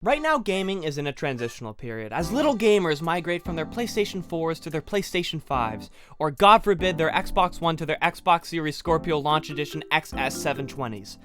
Right now, gaming is in a transitional period, as little gamers migrate from their PlayStation 4s to their PlayStation 5s, or God forbid their Xbox One to their Xbox Series Scorpio Launch Edition XS 720s.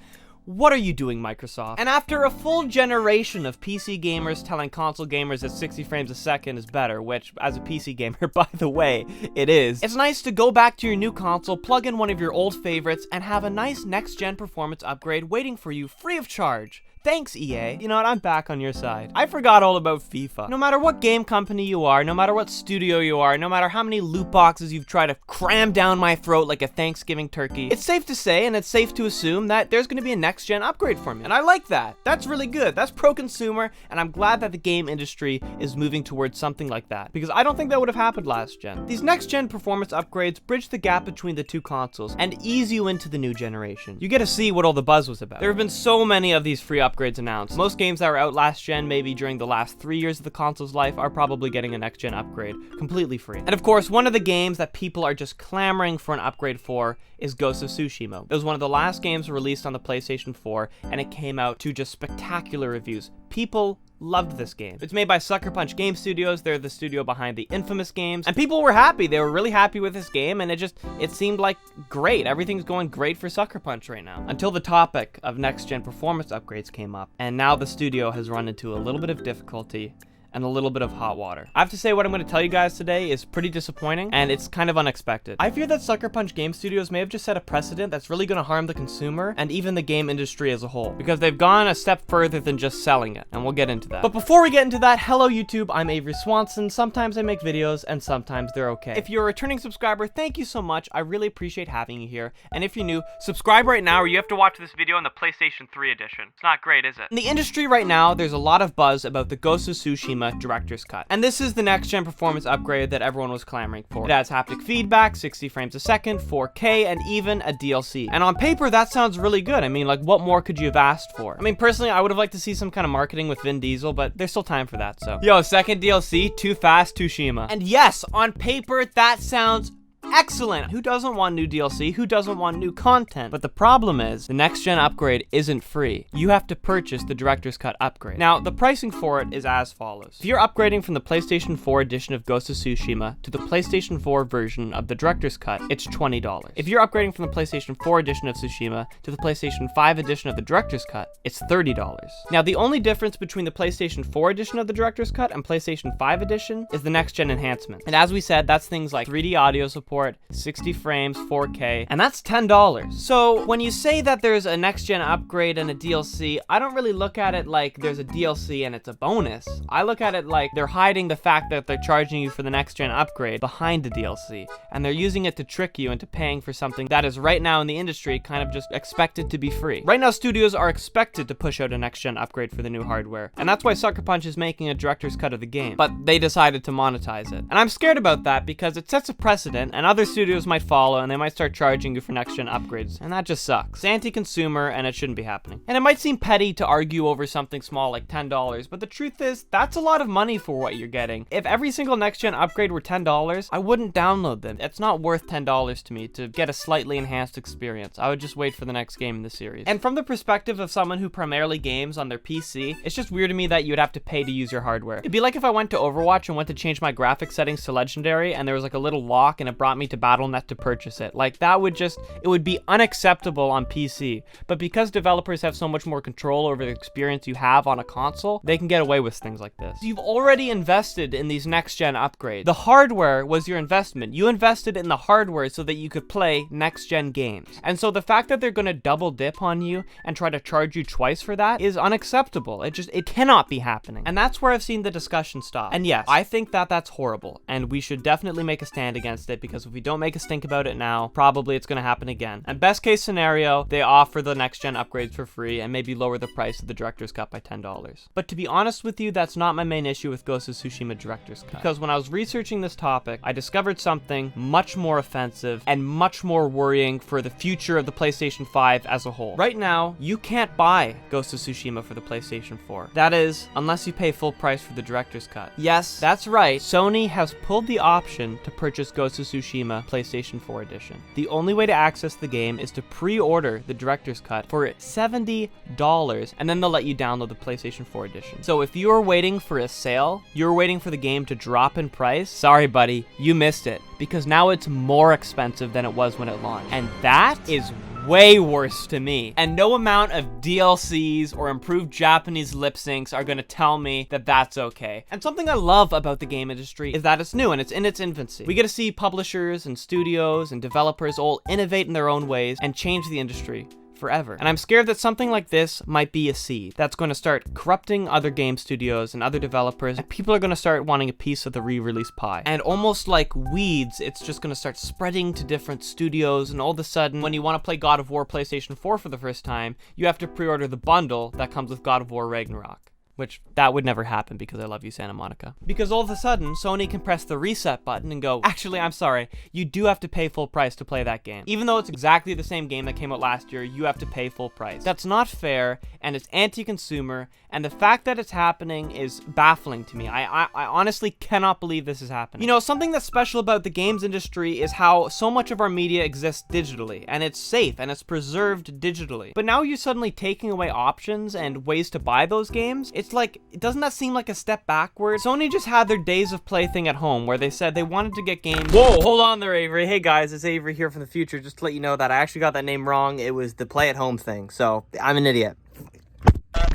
What are you doing, Microsoft? And after a full generation of PC gamers telling console gamers that 60 frames a second is better, which, as a PC gamer, by the way, it is, it's nice to go back to your new console, plug in one of your old favorites, and have a nice next-gen performance upgrade waiting for you free of charge. Thanks, EA. You know what, I'm back on your side. I forgot all about FIFA. No matter what game company you are, no matter what studio you are, no matter how many loot boxes you've tried to cram down my throat like a Thanksgiving turkey, it's safe to say and it's safe to assume that there's gonna be a next-gen upgrade for me. And I like that. That's really good. That's pro-consumer, and I'm glad that the game industry is moving towards something like that, because I don't think that would have happened last gen. These next-gen performance upgrades bridge the gap between the two consoles and ease you into the new generation. You get to see what all the buzz was about. There have been so many of these free upgrades announced. Most games that were out last gen, maybe during the last 3 years of the console's life, are probably getting a next gen upgrade completely free. And of course, one of the games that people are just clamoring for an upgrade for is Ghost of Tsushima. It was one of the last games released on the PlayStation 4, and it came out to just spectacular reviews. People loved this game. It's made by Sucker Punch Game Studios. They're the studio behind the infamous games, and people were happy. They were really happy with this game, and it seemed like great. Everything's going great for Sucker Punch right now. Until the topic of next-gen performance upgrades came up, and now the studio has run into a little bit of difficulty and a little bit of hot water. I have to say, what I'm going to tell you guys today is pretty disappointing, and it's kind of unexpected. I fear that Sucker Punch Game Studios may have just set a precedent that's really going to harm the consumer and even the game industry as a whole, because they've gone a step further than just selling it, and we'll get into that. But before we get into that, hello YouTube, I'm Avery Swanson. Sometimes I make videos, and sometimes they're okay. If you're a returning subscriber, thank you so much. I really appreciate having you here, and if you're new, subscribe right now, or you have to watch this video in the PlayStation 3 edition. It's not great, is it? In the industry right now, there's a lot of buzz about the Ghost of Tsushima Director's Cut. And this is the next-gen performance upgrade that everyone was clamoring for. It has haptic feedback, 60 frames a second, 4K, and even a DLC. And on paper, that sounds really good. I mean, like, what more could you have asked for? I mean, personally, I would have liked to see some kind of marketing with Vin Diesel, but there's still time for that, so. Yo, second DLC, Too Fast, Tsushima. And yes, on paper, that sounds excellent. Who doesn't want new DLC? Who doesn't want new content? But the problem is, the next-gen upgrade isn't free. You have to purchase the Director's Cut upgrade. Now, the pricing for it is as follows. If you're upgrading from the PlayStation 4 edition of Ghost of Tsushima to the PlayStation 4 version of the Director's Cut, it's $20. If you're upgrading from the PlayStation 4 edition of Tsushima to the PlayStation 5 edition of the Director's Cut, it's $30. Now, the only difference between the PlayStation 4 edition of the Director's Cut and PlayStation 5 edition is the next-gen enhancement. And as we said, that's things like 3D audio support, 60 frames, 4K, and that's $10. So when you say that there's a next-gen upgrade and a DLC, I don't really look at it like there's a DLC and it's a bonus. I look at it like they're hiding the fact that they're charging you for the next-gen upgrade behind the DLC, and they're using it to trick you into paying for something that is right now in the industry kind of just expected to be free. Right now, studios are expected to push out a next-gen upgrade for the new hardware, and that's why Sucker Punch is making a director's cut of the game, but they decided to monetize it. And I'm scared about that because it sets a precedent, and other studios might follow, and they might start charging you for next-gen upgrades, and that just sucks. It's anti-consumer, and it shouldn't be happening. And it might seem petty to argue over something small like $10, but the truth is, that's a lot of money for what you're getting. If every single next-gen upgrade were $10, I wouldn't download them. It's not worth $10 to me to get a slightly enhanced experience. I would just wait for the next game in the series. And from the perspective of someone who primarily games on their PC, it's just weird to me that you'd have to pay to use your hardware. It'd be like if I went to Overwatch and went to change my graphics settings to Legendary, and there was like a little lock and it brought me to Battle.net to purchase it. Like, that would just, it would be unacceptable on PC. But because developers have so much more control over the experience you have on a console, they can get away with things like this. You've already invested in these next-gen upgrades. The hardware was your investment. You invested in the hardware so that you could play next-gen games. And so the fact that they're gonna double dip on you and try to charge you twice for that is unacceptable. It cannot be happening. And that's where I've seen the discussion stop. And yes, I think that that's horrible, and we should definitely make a stand against it, because if we don't make a stink about it now, probably it's going to happen again. And best case scenario, they offer the next gen upgrades for free and maybe lower the price of the Director's Cut by $10. But to be honest with you, that's not my main issue with Ghost of Tsushima Director's Cut. Because when I was researching this topic, I discovered something much more offensive and much more worrying for the future of the PlayStation 5 as a whole. Right now, you can't buy Ghost of Tsushima for the PlayStation 4. That is, unless you pay full price for the Director's Cut. Yes, that's right. Sony has pulled the option to purchase Ghost of Tsushima Tsushima PlayStation 4 edition. The only way to access the game is to pre-order the director's cut for $70, and then they'll let you download the PlayStation 4 edition. So if you are waiting for a sale, you're waiting for the game to drop in price, sorry buddy, you missed it, because now it's more expensive than it was when it launched. And that is way worse to me. And no amount of DLCs or improved Japanese lip syncs are gonna tell me that that's okay. And something I love about the game industry is that it's new and it's in its infancy. We get to see publishers and studios and developers all innovate in their own ways and change the industry forever. And I'm scared that something like this might be a seed that's going to start corrupting other game studios and other developers, and people are going to start wanting a piece of the re-release pie. And almost like weeds, it's just going to start spreading to different studios, and all of a sudden, when you want to play God of War PlayStation 4 for the first time, you have to pre-order the bundle that comes with God of War Ragnarok. Which, that would never happen because I love you, Santa Monica. Because all of a sudden, Sony can press the reset button and go, actually, I'm sorry, you do have to pay full price to play that game. Even though it's exactly the same game that came out last year, you have to pay full price. That's not fair, and it's anti-consumer, and the fact that it's happening is baffling to me. I honestly cannot believe this is happening. You know, something that's special about the games industry is how so much of our media exists digitally, and it's safe, and it's preserved digitally. But now you're suddenly taking away options and ways to buy those games. It's like, doesn't that seem like a step backward? Sony just had their days of play thing at home where they said they wanted to get games. Whoa, hold on there, Avery. Hey guys, it's Avery here from the future. Just to let you know that I actually got that name wrong. It was the play at home thing, so I'm an idiot.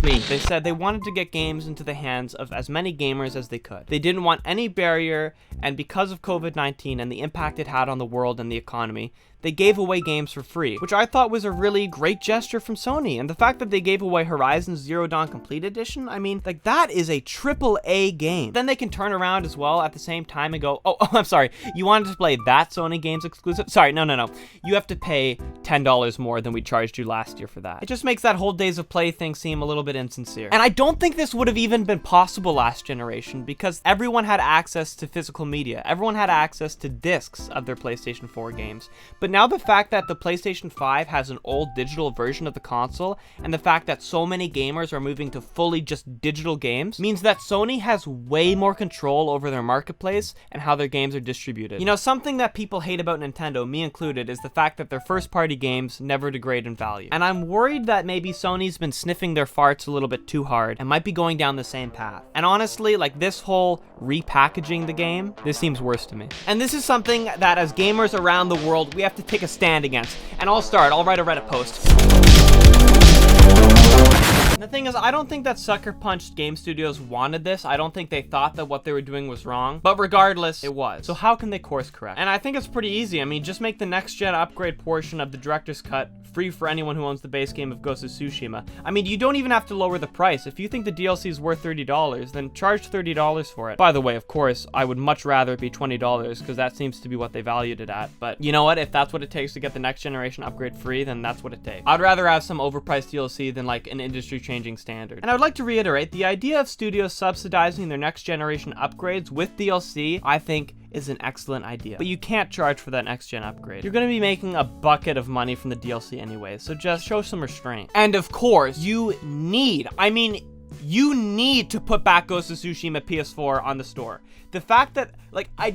They said they wanted to get games into the hands of as many gamers as they could. They didn't want any barrier, and because of COVID-19 and the impact it had on the world and the economy, they gave away games for free, which I thought was a really great gesture from Sony. And the fact that they gave away Horizon Zero Dawn Complete Edition, I mean, like, that is a AAA game. Then they can turn around as well at the same time and go, oh, I'm sorry, you wanted to play that Sony games exclusive? Sorry, no. You have to pay $10 more than we charged you last year for that. It just makes that whole days of play thing seem a little bit insincere. And I don't think this would have even been possible last generation because everyone had access to physical media. Everyone had access to discs of their PlayStation 4 games. But now the fact that the PlayStation 5 has an old digital version of the console, and the fact that so many gamers are moving to fully just digital games, means that Sony has way more control over their marketplace and how their games are distributed. You know, something that people hate about Nintendo, me included, is the fact that their first-party games never degrade in value. And I'm worried that maybe Sony's been sniffing their farts a little bit too hard and might be going down the same path. And honestly, like, this whole repackaging the game, this seems worse to me. And this is something that as gamers around the world, we have to take a stand against. And I'll write a Reddit post. The thing is, I don't think that Sucker Punch Game Studios wanted this. I don't think they thought that what they were doing was wrong. But regardless, it was. So how can they course correct? And I think it's pretty easy. I mean, just make the next gen upgrade portion of the director's cut free for anyone who owns the base game of Ghost of Tsushima. I mean, you don't even have to lower the price. If you think the DLC is worth $30, then charge $30 for it. By the way, of course, I would much rather it be $20 because that seems to be what they valued it at. But you know what? If that's what it takes to get the next generation upgrade free, then that's what it takes. I'd rather have some overpriced DLC than like an industry-changing standard. And I would like to reiterate, the idea of studios subsidizing their next generation upgrades with DLC, I think, is an excellent idea. But you can't charge for that next gen upgrade. You're gonna be making a bucket of money from the DLC anyway, so just show some restraint. And of course, you need to put back Ghost of Tsushima PS4 on the store. The fact that, like, I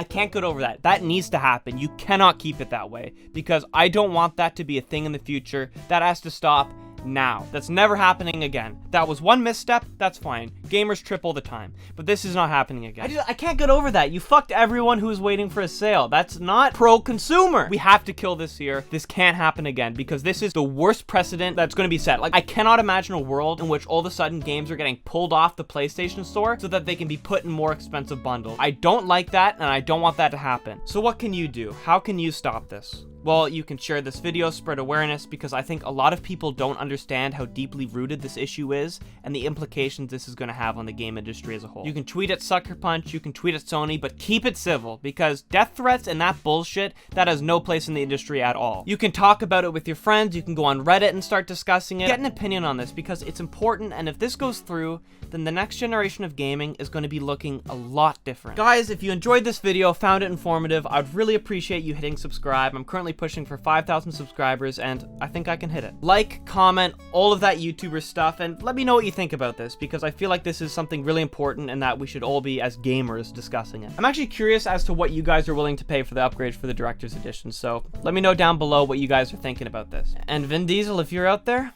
can't get over that. That needs to happen. You cannot keep it that way because I don't want that to be a thing in the future. That has to stop now. That's never happening again. That was one misstep, that's fine. Gamers trip all the time. But this is not happening again. I can't get over that. You fucked everyone who's waiting for a sale. That's not pro-consumer. We have to kill this here. This can't happen again because this is the worst precedent that's going to be set. Like, I cannot imagine a world in which all of a sudden games are getting pulled off the PlayStation Store so that they can be put in more expensive bundles. I don't like that, and I don't want that to happen. So what can you do? How can you stop this? Well, you can share this video, spread awareness, because I think a lot of people don't understand how deeply rooted this issue is and the implications this is going to have on the game industry as a whole. You can tweet at Sucker Punch, you can tweet at Sony, but keep it civil, because death threats and that bullshit, that has no place in the industry at all. You can talk about it with your friends, you can go on Reddit and start discussing it. Get an opinion on this, because it's important, and if this goes through, then the next generation of gaming is going to be looking a lot different. Guys, if you enjoyed this video, found it informative, I'd really appreciate you hitting subscribe. I'm currently currently pushing for 5,000 subscribers, and I think I can hit it. Like, comment, all of that YouTuber stuff, and let me know what you think about this, because I feel like this is something really important and that we should all be, as gamers, discussing it. I'm actually curious as to what you guys are willing to pay for the upgrades for the Director's Edition, so let me know down below what you guys are thinking about this. And Vin Diesel, if you're out there,